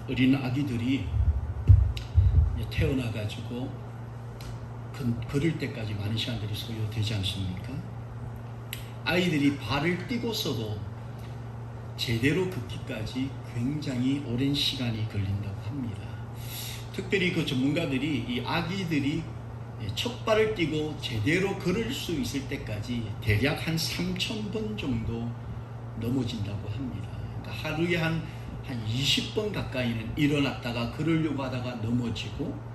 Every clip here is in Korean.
어린 아기들이 태어나가지고 걸을 때까지 많은 시간들이 소요되지 않습니까? 아이들이 발을 띄고서도 제대로 걷기까지 굉장히 오랜 시간이 걸린다고 합니다. 특별히 그 전문가들이 이 아기들이 첫 발을 띄고 제대로 걸을 수 있을 때까지 대략 한 3,000번 정도 넘어진다고 합니다. 그러니까 하루에 한 20번 가까이는 일어났다가 걸으려고 하다가 넘어지고,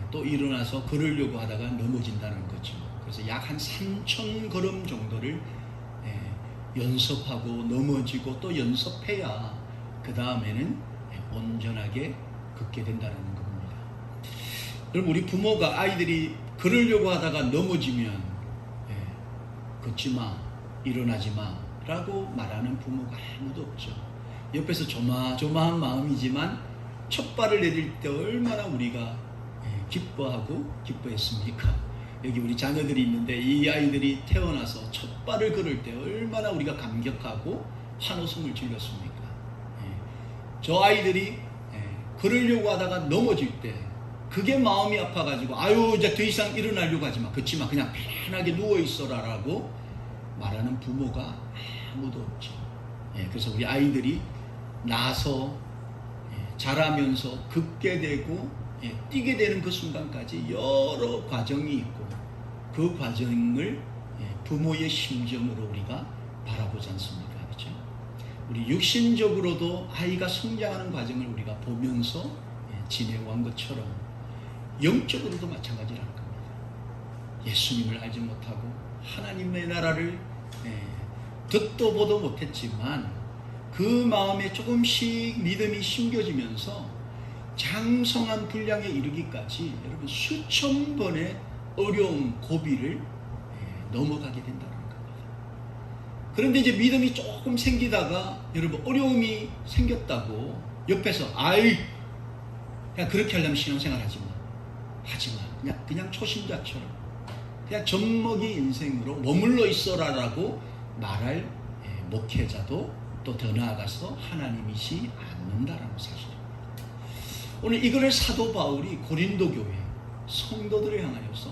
또 일어나서 걸으려고 하다가 넘어진다는 거죠. 그래서 약 한 3,000걸음 정도를 연습하고 넘어지고 또 연습해야 그 다음에는 온전하게 걷게 된다는 겁니다. 그럼 우리 부모가 아이들이 걸으려고 하다가 넘어지면 걷지 마, 일어나지 마 라고 말하는 부모가 아무도 없죠. 옆에서 조마조마한 마음이지만 첫 발을 내딜 때 얼마나 우리가 기뻐했습니까? 여기 우리 자녀들이 있는데 이 아이들이 태어나서 첫 발을 걸을 때 얼마나 우리가 감격하고 환호성을 즐겼습니까? 저 아이들이 걸으려고 하다가 넘어질 때 그게 마음이 아파가지고 아유 이제 더 이상 일어나려고 하지 마, 걷지 마, 그냥 편안하게 누워있어라 라고 말하는 부모가 아무도 없죠. 그래서 우리 아이들이 나서 자라면서 걷게 되고 뛰게 되는 그 순간까지 여러 과정이 있고 그 과정을 부모의 심정으로 우리가 바라보지 않습니까? 그렇죠? 우리 육신적으로도 아이가 성장하는 과정을 우리가 보면서 지내온 것처럼 영적으로도 마찬가지라는 겁니다. 예수님을 알지 못하고 하나님의 나라를 듣도 보도 못했지만 그 마음에 조금씩 믿음이 심겨지면서 장성한 분량에 이르기까지 여러분 수천 번의 어려움, 고비를 넘어가게 된다는 겁니다. 그런데 이제 믿음이 조금 생기다가 여러분 어려움이 생겼다고 옆에서 아이 그냥 그렇게 하려면 신앙생활 하지 마, 그냥 초신자처럼 그냥 젖먹이 인생으로 머물러 있어라라고 말할 목회자도 또 더 나아가서 하나님이시 않는다라는 사실입니다. 오늘 이거를 사도 바울이 고린도 교회 성도들을 향하여서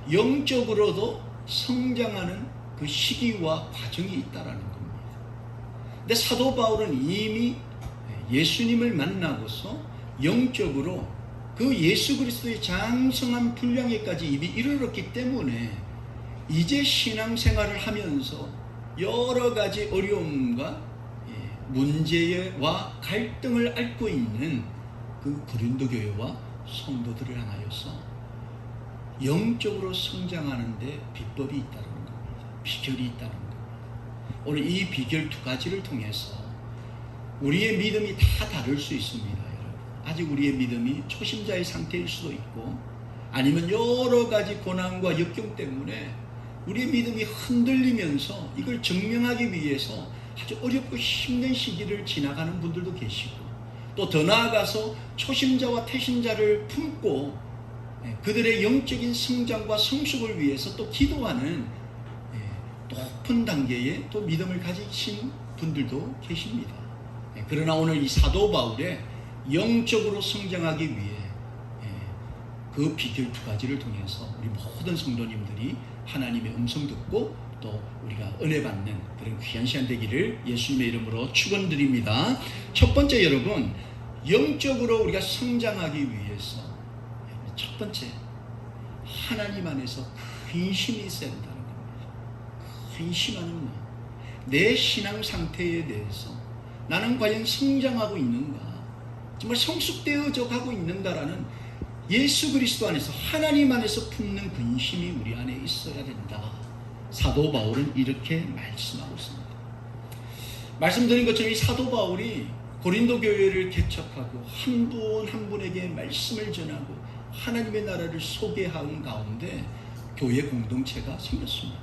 영적으로도 성장하는 그 시기와 과정이 있다라는 겁니다. 근데 사도 바울은 이미 예수님을 만나고서 영적으로 그 예수 그리스도의 장성한 분량에까지 이미 이르렀기 때문에 이제 신앙생활을 하면서 여러 가지 어려움과 문제와 갈등을 앓고 있는 그 고린도 교회와 성도들을 향하여서 영적으로 성장하는데 비법이 있다는 겁니다. 비결이 있다는 겁니다. 오늘 이 비결 두 가지를 통해서 우리의 믿음이 다 다를 수 있습니다. 여러분. 아직 우리의 믿음이 초심자의 상태일 수도 있고 아니면 여러 가지 고난과 역경 때문에 우리의 믿음이 흔들리면서 이걸 증명하기 위해서 아주 어렵고 힘든 시기를 지나가는 분들도 계시고 또 더 나아가서 초심자와 태신자를 품고 그들의 영적인 성장과 성숙을 위해서 또 기도하는 높은 단계의 또 믿음을 가지신 분들도 계십니다. 그러나 오늘 이 사도 바울의 영적으로 성장하기 위해 그 비결 두 가지를 통해서 우리 모든 성도님들이 하나님의 음성 듣고 또 우리가 은혜 받는 그런 귀한 시간 되기를 예수님의 이름으로 축원드립니다. 첫 번째 여러분, 영적으로 우리가 성장하기 위해서 첫 번째 하나님 안에서 근심이 있어야 된다는 겁니다. 근심하는 마음, 내 신앙 상태에 대해서 나는 과연 성장하고 있는가, 정말 성숙되어져 가고 있는가라는 예수 그리스도 안에서 하나님 안에서 품는 근심이 우리 안에 있어야 된다. 사도 바울은 이렇게 말씀하고 있습니다. 말씀드린 것처럼 이 사도 바울이 고린도 교회를 개척하고 한 분 한 분에게 말씀을 전하고 하나님의 나라를 소개하는 가운데 교회 공동체가 생겼습니다.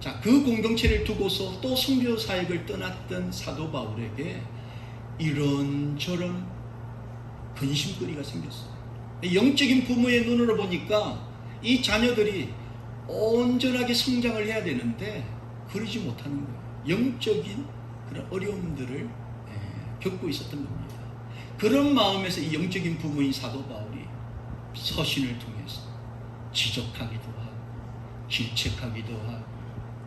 자, 그 공동체를 두고서 또 선교 사역을 떠났던 사도 바울에게 이런저런 근심거리가 생겼어요. 영적인 부모의 눈으로 보니까 이 자녀들이 온전하게 성장을 해야 되는데 그러지 못하는 거예요. 영적인 그런 어려움들을 겪고 있었던 겁니다. 그런 마음에서 이 영적인 부모인 사도 바울이 서신을 통해서 지적하기도 하고 질책하기도 하고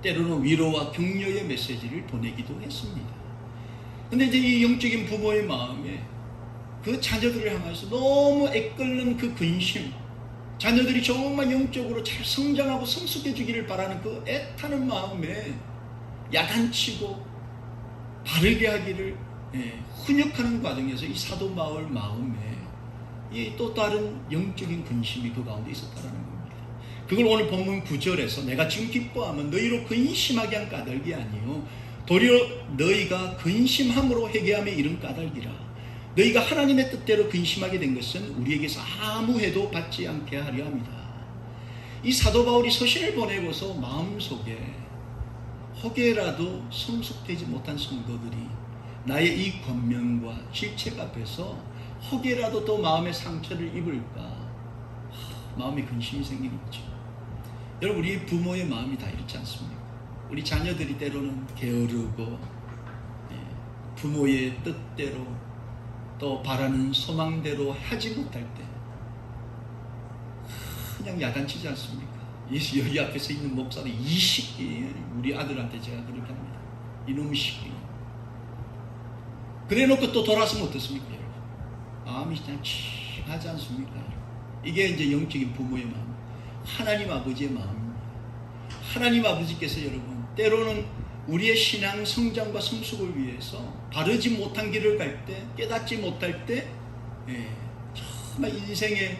때로는 위로와 격려의 메시지를 보내기도 했습니다. 근데 이제 이 영적인 부모의 마음에 그 자녀들을 향해서 너무 애끓는 그 근심, 자녀들이 정말 영적으로 잘 성장하고 성숙해지기를 바라는 그 애타는 마음에 야단치고 바르게 하기를 훈육하는 과정에서 이 사도 바울 마음에 이 또 다른 영적인 근심이 그 가운데 있었다는 겁니다. 그걸 오늘 본문 9절에서 내가 지금 기뻐하면 너희로 근심하게 한 까닭이 아니요 도리어 너희가 근심함으로 회개함에 이른 까닭이라. 너희가 하나님의 뜻대로 근심하게 된 것은 우리에게서 아무 해도 받지 않게 하려 합니다. 이 사도 바울이 서신을 보내고서 마음속에 혹여라도 성숙되지 못한 성도들이 나의 이 권면과 질책 앞에서 혹여라도 또 마음의 상처를 입을까 마음에 근심이 생기는 거죠. 여러분, 우리 부모의 마음이 다 이렇지 않습니까? 우리 자녀들이 때로는 게으르고 부모의 뜻대로 또 바라는 소망대로 하지 못할 때 그냥 야단치지 않습니까? 여기 앞에서 있는 목사도 이 시기 우리 아들한테 제가 그렇게 합니다. 이놈의 시기. 그래놓고 또 돌아서면 어떻습니까, 여러분? 마음이 그냥 칭하지 않습니까? 이게 이제 영적인 부모의 마음, 하나님 아버지의 마음입니다. 하나님 아버지께서 여러분 때로는 우리의 신앙 성장과 성숙을 위해서 바르지 못한 길을 갈 때, 깨닫지 못할 때 정말 인생의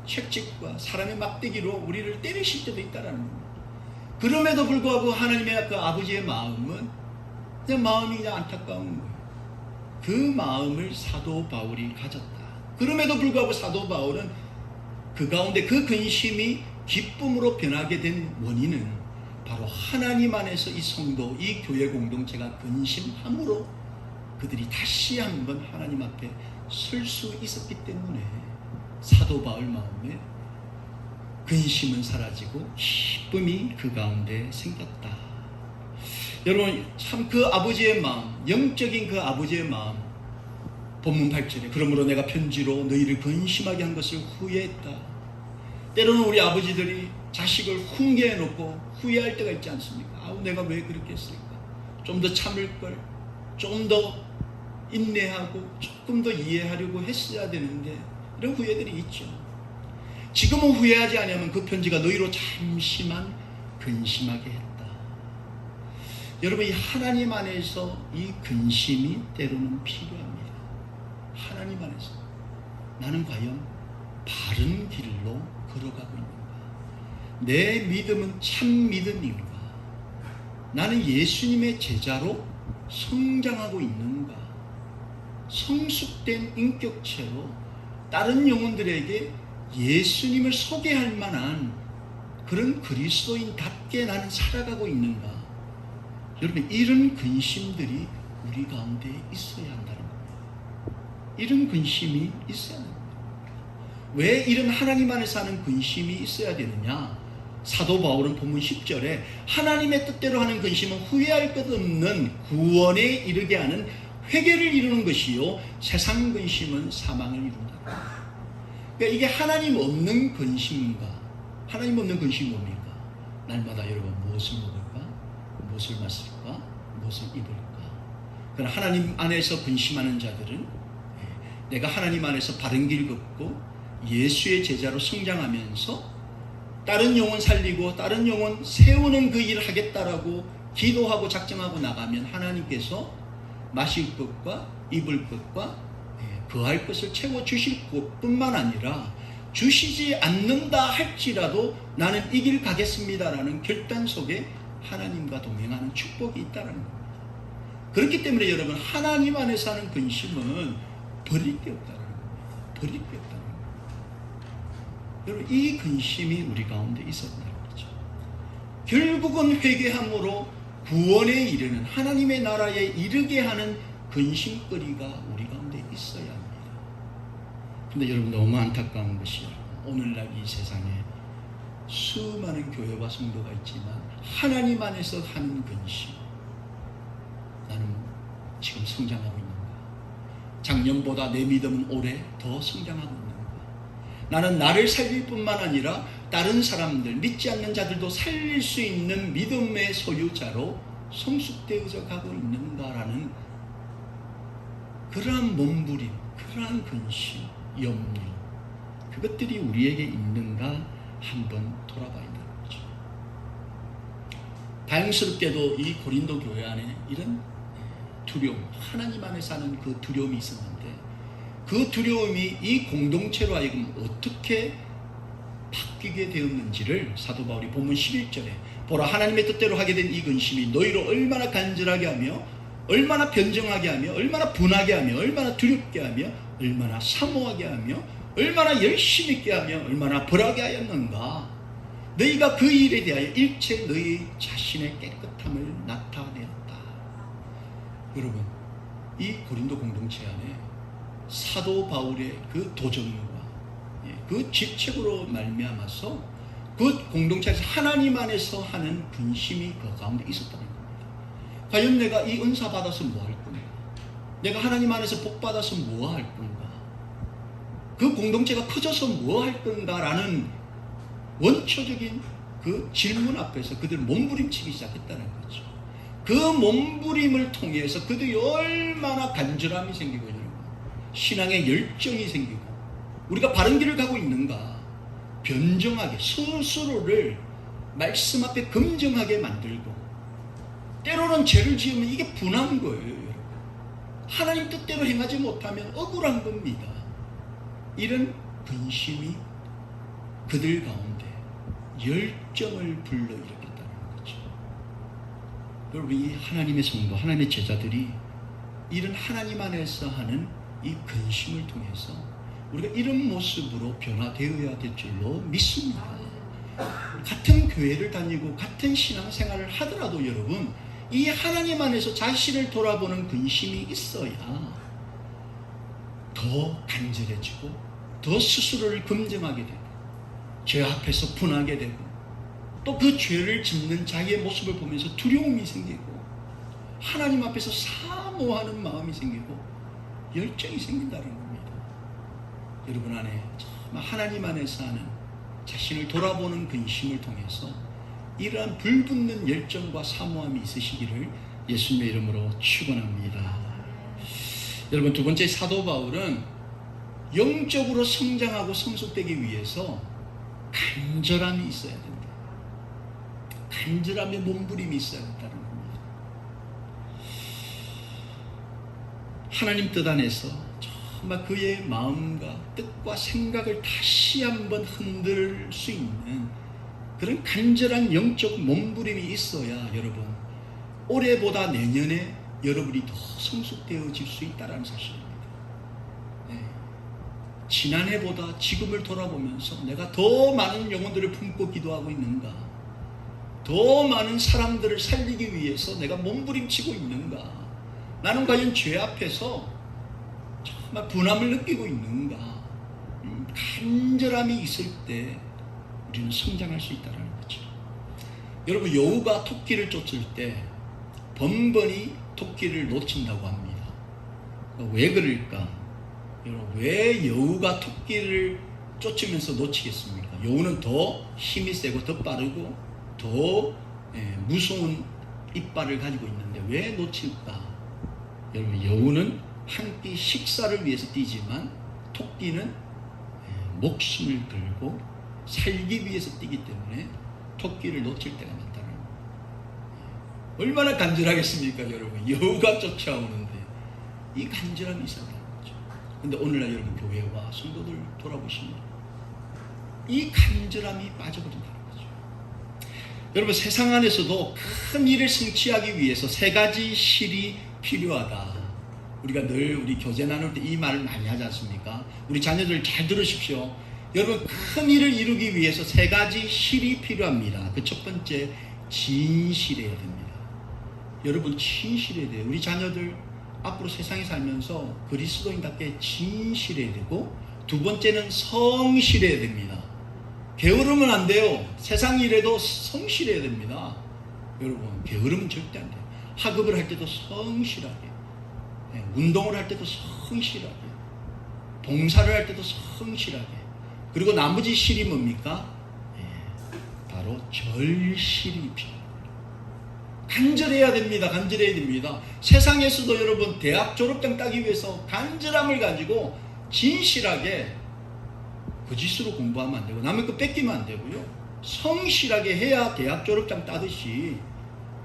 책찍과 사람의 막대기로 우리를 때리실 때도 있다라는 겁니다. 그럼에도 불구하고 하나님의 그 아버지의 마음은 그냥 마음이 그냥 안타까운 거예요. 그 마음을 사도 바울이 가졌다. 그럼에도 불구하고 사도 바울은 그 가운데 그 근심이 기쁨으로 변하게 된 원인은 바로 하나님 안에서 이 성도, 이 교회 공동체가 근심함으로 그들이 다시 한번 하나님 앞에 설 수 있었기 때문에 사도 바울 마음에 근심은 사라지고 기쁨이 그 가운데 생겼다. 여러분, 참 그 아버지의 마음, 영적인 그 아버지의 마음, 본문 8절에 그러므로 내가 편지로 너희를 근심하게 한 것을 후회했다. 때로는 우리 아버지들이 자식을 훈계해놓고 후회할 때가 있지 않습니까? 아우, 내가 왜 그렇게 했을까? 좀 더 참을 걸, 좀 더 인내하고 조금 더 이해하려고 했어야 되는데 이런 후회들이 있죠. 지금은 후회하지 않으면 그 편지가 너희로 잠시만 근심하게 했다. 여러분, 이 하나님 안에서 이 근심이 때로는 필요합니다. 하나님 안에서 나는 과연 바른 길로 걸어가고 있는가? 내 믿음은 참 믿음인가? 나는 예수님의 제자로 성장하고 있는가? 성숙된 인격체로 다른 영혼들에게 예수님을 소개할 만한 그런 그리스도인답게 나는 살아가고 있는가? 여러분, 이런 근심들이 우리 가운데 있어야 한다는 겁니다. 이런 근심이 있어야 합니다. 왜 이런 하나님 안에서 하는 근심이 있어야 되느냐? 사도 바울은 본문 10절에 하나님의 뜻대로 하는 근심은 후회할 것 없는 구원에 이르게 하는 회개를 이루는 것이요 세상 근심은 사망을 이룬다. 그러니까 이게 하나님 없는 근심인가? 하나님 없는 근심이 뭡니까? 날마다 여러분 무엇을 먹을까? 무엇을 마실까? 무엇을 입을까? 그러나 하나님 안에서 근심하는 자들은 내가 하나님 안에서 바른 길 걷고 예수의 제자로 성장하면서 다른 영혼 살리고 다른 영혼 세우는 그 일을 하겠다라고 기도하고 작정하고 나가면 하나님께서 마실 것과 입을 것과 거할 것을 채워주실 것뿐만 아니라 주시지 않는다 할지라도 나는 이 길 가겠습니다라는 결단 속에 하나님과 동행하는 축복이 있다는 겁니다. 그렇기 때문에 여러분, 하나님 안에서 하는 근심은 버릴 게 없다는 겁니다. 버릴 게 없다는 겁니다. 여러분, 이 근심이 우리 가운데 있었다는 거죠. 결국은 회개함으로 구원에 이르는 하나님의 나라에 이르게 하는 근심거리가 우리 가운데 있어야 합니다. 근데 여러분, 너무 안타까운 것이 오늘날 이 세상에 수많은 교회와 성도가 있지만 하나님 안에서 하는 근심, 나는 지금 성장하고 있는가? 작년보다 내 믿음은 올해 더 성장하고 있는가? 나는 나를 살릴 뿐만 아니라 다른 사람들, 믿지 않는 자들도 살릴 수 있는 믿음의 소유자로 성숙되어져 가고 있는가라는 그러한 몸부림, 그러한 근심, 염려, 그것들이 우리에게 있는가 한번 돌아봐야 되는 거죠. 다행스럽게도 이 고린도 교회 안에 이런 두려움, 하나님 안에 사는 그 두려움이 있었는데, 그 두려움이 이 공동체로 하여금 어떻게 바뀌게 되었는지를 사도 바울이 본문 11절에 보라, 하나님의 뜻대로 하게 된 이 근심이 너희를 얼마나 간절하게 하며 얼마나 변정하게 하며 얼마나 분하게 하며 얼마나 두렵게 하며 얼마나 사모하게 하며 얼마나 열심히 있게 하며 얼마나 벌하게 하였는가. 너희가 그 일에 대하여 일체 너희 자신의 깨끗함을 나타내었다. 여러분, 이 고린도 공동체 안에 사도 바울의 그 도전과 그 집책으로 말미암아서 그 공동체에서 하나님 안에서 하는 근심이 그 가운데 있었다는 겁니다. 과연 내가 이 은사 받아서 뭐 할 건가? 내가 하나님 안에서 복 받아서 뭐 할 건가? 그 공동체가 커져서 뭐 할 건가라는 원초적인 그 질문 앞에서 그들은 몸부림치기 시작했다는 거죠. 그 몸부림을 통해서 그들이 얼마나 간절함이 생기고 있는 가, 신앙의 열정이 생기고, 우리가 바른 길을 가고 있는가, 변정하게 스스로를 말씀 앞에 검증하게 만들고, 때로는 죄를 지으면 이게 분한 거예요. 여러분, 하나님 뜻대로 행하지 못하면 억울한 겁니다. 이런 근심이 그들 가운데 열정을 불러일으켰다는 거죠. 여러분, 이 하나님의 성도, 하나님의 제자들이 이런 하나님 안에서 하는 이 근심을 통해서 우리가 이런 모습으로 변화되어야 될 줄로 믿습니다. 같은 교회를 다니고 같은 신앙생활을 하더라도 여러분, 이 하나님 안에서 자신을 돌아보는 근심이 있어야 더 간절해지고 더 스스로를 검증하게 되고 죄 앞에서 분하게 되고 또 그 죄를 짓는 자기의 모습을 보면서 두려움이 생기고 하나님 앞에서 사모하는 마음이 생기고 열정이 생긴다는 겁니다. 여러분 안에 정말 하나님 안에서 하는 자신을 돌아보는 근심을 통해서 이러한 불붙는 열정과 사모함이 있으시기를 예수님의 이름으로 축원합니다. 여러분, 두 번째, 사도 바울은 영적으로 성장하고 성숙되기 위해서 간절함이 있어야 된다. 간절함의 몸부림이 있어야 된다는 겁니다. 하나님 뜻 안에서 정말 그의 마음과 뜻과 생각을 다시 한번 흔들 수 있는 그런 간절한 영적 몸부림이 있어야 여러분, 올해보다 내년에 여러분이 더 성숙되어질 수 있다는 사실입니다. 지난해보다 지금을 돌아보면서 내가 더 많은 영혼들을 품고 기도하고 있는가? 더 많은 사람들을 살리기 위해서 내가 몸부림치고 있는가? 나는 과연 죄 앞에서 정말 분함을 느끼고 있는가? 간절함이 있을 때 우리는 성장할 수 있다는 거죠. 여러분, 여우가 토끼를 쫓을 때 번번이 토끼를 놓친다고 합니다. 왜 그럴까? 여러분, 왜 여우가 토끼를 쫓으면서 놓치겠습니까? 여우는 더 힘이 세고 더 빠르고 더 무서운 이빨을 가지고 있는데 왜 놓칠까? 여러분, 여우는 한 끼 식사를 위해서 뛰지만 토끼는 목숨을 걸고 살기 위해서 뛰기 때문에 토끼를 놓칠 때가 많다는 거예요. 얼마나 간절하겠습니까, 여러분? 여우가 쫓아오는데 이 간절함이 있었다는 거죠. 근데 오늘날 여러분, 교회와 성도들 돌아보시면 이 간절함이 빠져버린다는 거죠. 여러분, 세상 안에서도 큰 일을 성취하기 위해서 세 가지 실이 필요하다. 우리가 늘 우리 교제 나눌 때 이 말을 많이 하지 않습니까? 우리 자녀들 잘 들으십시오. 여러분, 큰 일을 이루기 위해서 세 가지 실이 필요합니다. 그 첫 번째, 진실해야 됩니다. 여러분, 진실해야 돼요. 우리 자녀들 앞으로 세상에 살면서 그리스도인답게 진실해야 되고, 두 번째는 성실해야 됩니다. 게으르면 안 돼요. 세상 일에도 성실해야 됩니다. 여러분, 게으르면 절대 안 돼요. 학업을 할 때도 성실하게, 운동을 할 때도 성실하게, 봉사를 할 때도 성실하게, 그리고 나머지 실이 뭡니까? 바로 절실히 필요합니다. 간절해야 됩니다. 간절해야 됩니다. 세상에서도 여러분 대학 졸업장 따기 위해서 간절함을 가지고 진실하게 거짓으로 공부하면 안 되고 남의 거 뺏기면 안 되고요. 성실하게 해야 대학 졸업장 따듯이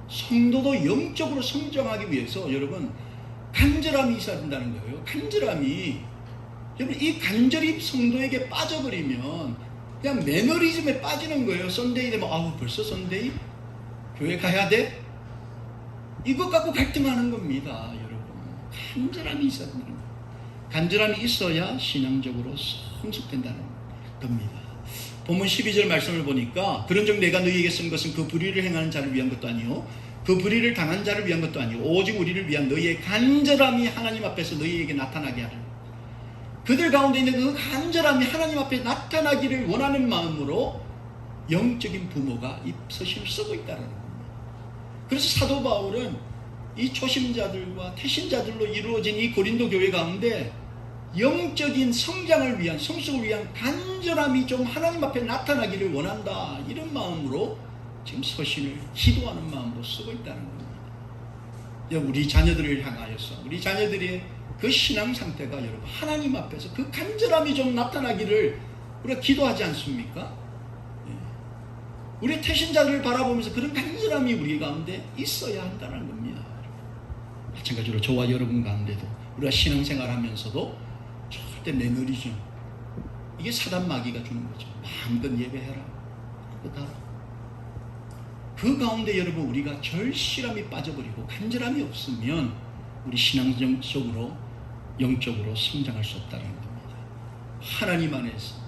성도도 영적으로 성장하기 위해서 여러분 간절함이 있어야 된다는 거예요. 간절함이, 여러분 이 간절히 성도에게 빠져버리면 그냥 매너리즘에 빠지는 거예요. 썬데이 되면 아우 벌써 썬데이? 교회 가야 돼? 이것 갖고 갈등하는 겁니다. 여러분 간절함이 있어야 된다는 거예요. 간절함이 있어야 신앙적으로 성숙된다는 겁니다. 본문 12절 말씀을 보니까 그런즉 내가 너희에게 쓴 것은 그 불의를 행하는 자를 위한 것도 아니요 그 불의를 당한 자를 위한 것도 아니요 오직 우리를 위한 너희의 간절함이 하나님 앞에서 너희에게 나타나게 하라. 그들 가운데 있는 그 간절함이 하나님 앞에 나타나기를 원하는 마음으로 영적인 부모가 이 서신을 쓰고 있다는 겁니다. 그래서 사도 바울은 이 초심자들과 태신자들로 이루어진 이 고린도 교회 가운데 영적인 성장을 위한, 성숙을 위한 간절함이 좀 하나님 앞에 나타나기를 원한다, 이런 마음으로 지금 서신을 기도하는 마음으로 쓰고 있다는 겁니다. 우리 자녀들을 향하여서 우리 자녀들의 그 신앙 상태가 여러분 하나님 앞에서 그 간절함이 좀 나타나기를 우리가 기도하지 않습니까? 우리 태신자들을 바라보면서 그런 간절함이 우리 가운데 있어야 한다는 겁니다. 마찬가지로 저와 여러분 가운데도 우리가 신앙생활하면서도 절대 매너리즘, 이게 사단 마귀가 주는 거죠. 마음껏 예배해라, 마음껏 하라. 그 가운데 여러분 우리가 절실함이 빠져버리고 간절함이 없으면 우리 신앙적으로 영적으로 성장할 수 없다는 겁니다. 하나님 안에서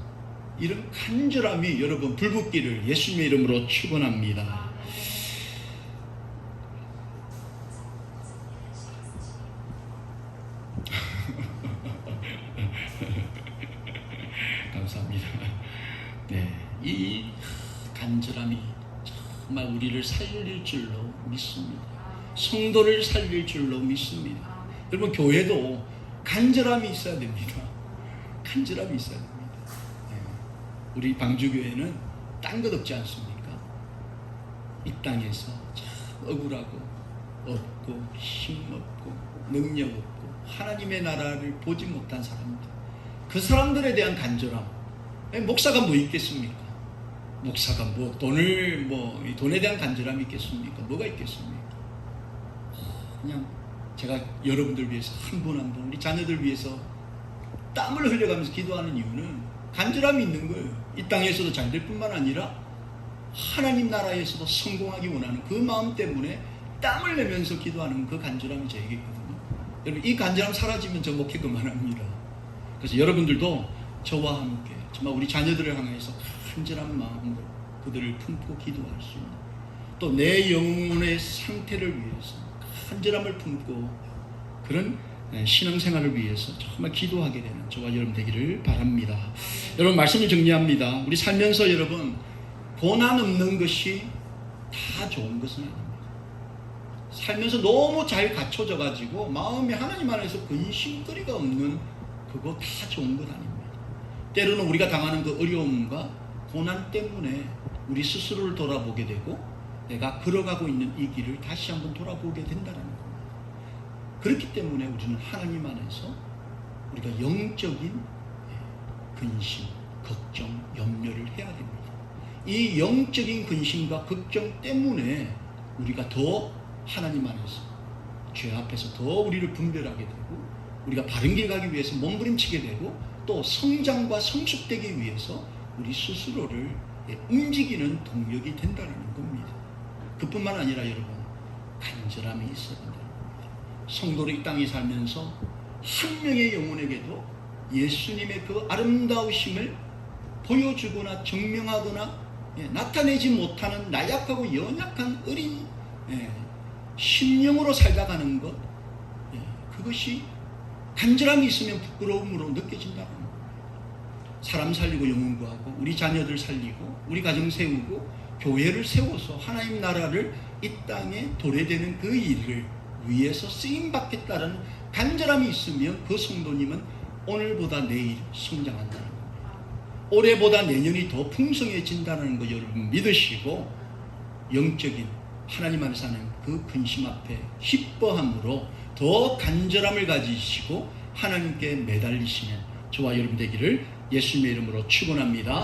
이런 간절함이 여러분 불붙기를 예수님의 이름으로 축원합니다. 감사합니다. 네, 이 간절함이 정말 우리를 살릴 줄로 믿습니다. 성도를 살릴 줄로 믿습니다. 여러분 교회도 간절함이 있어야 됩니다. 간절함이 있어야 됩니다. 네. 우리 방주교회는 딴 것 없지 않습니까? 이 땅에서 참 억울하고 없고 힘없고 능력 없고 하나님의 나라를 보지 못한 사람들, 그 사람들에 대한 간절함. 목사가 뭐 있겠습니까? 목사가 돈에 대한 간절함이 있겠습니까? 뭐가 있겠습니까? 그냥 제가 여러분들 위해서 한 분 한 분 우리 자녀들 위해서 땀을 흘려가면서 기도하는 이유는 간절함이 있는 거예요. 이 땅에서도 잘 될 뿐만 아니라 하나님 나라에서도 성공하기 원하는 그 마음 때문에 땀을 내면서 기도하는 그 간절함이 저에게 있거든요. 여러분 이 간절함 사라지면 저 목회 그만합니다. 그래서 여러분들도 저와 함께 정말 우리 자녀들을 향해서 간절한 마음으로 그들을 품고 기도할 수 있는, 또 내 영혼의 상태를 위해서 간절함을 품고 그런 신앙생활을 위해서 정말 기도하게 되는 저와 여러분 되기를 바랍니다. 여러분 말씀을 정리합니다. 우리 살면서 여러분 고난 없는 것이 다 좋은 것은 아닙니다. 살면서 너무 잘 갖춰져 가지고 마음이 하나님 안에서 근심거리가 없는 그거 다 좋은 것 아닙니다. 때로는 우리가 당하는 그 어려움과 고난 때문에 우리 스스로를 돌아보게 되고 내가 걸어가고 있는 이 길을 다시 한번 돌아보게 된다는 겁니다. 그렇기 때문에 우리는 하나님 안에서 우리가 영적인 근심, 걱정, 염려를 해야 됩니다. 이 영적인 근심과 걱정 때문에 우리가 더 하나님 안에서 죄 앞에서 더 우리를 분별하게 되고 우리가 바른 길 가기 위해서 몸부림치게 되고 또 성장과 성숙되기 위해서 우리 스스로를 움직이는 동력이 된다는 겁니다. 그뿐만 아니라 여러분 간절함이 있어야 된다는 겁니다. 성도로 이 땅에 살면서 한 명의 영혼에게도 예수님의 그 아름다우심을 보여주거나 증명하거나 나타내지 못하는 나약하고 연약한 어린 심령으로 살다가는 것, 그것이 간절함이 있으면 부끄러움으로 느껴진다는 겁니다. 사람 살리고 영혼 구하고 우리 자녀들 살리고 우리 가정 세우고 교회를 세워서 하나님 나라를 이 땅에 도래되는 그 일을 위해서 쓰임받겠다는 간절함이 있으면 그 성도님은 오늘보다 내일 성장한다는 겁니다. 올해보다 내년이 더 풍성해진다는 거 여러분 믿으시고 영적인 하나님 안에 사는 그 근심 앞에 기뻐함으로 더 간절함을 가지시고 하나님께 매달리시는 저와 여러분 되기를 예수님의 이름으로 축원합니다.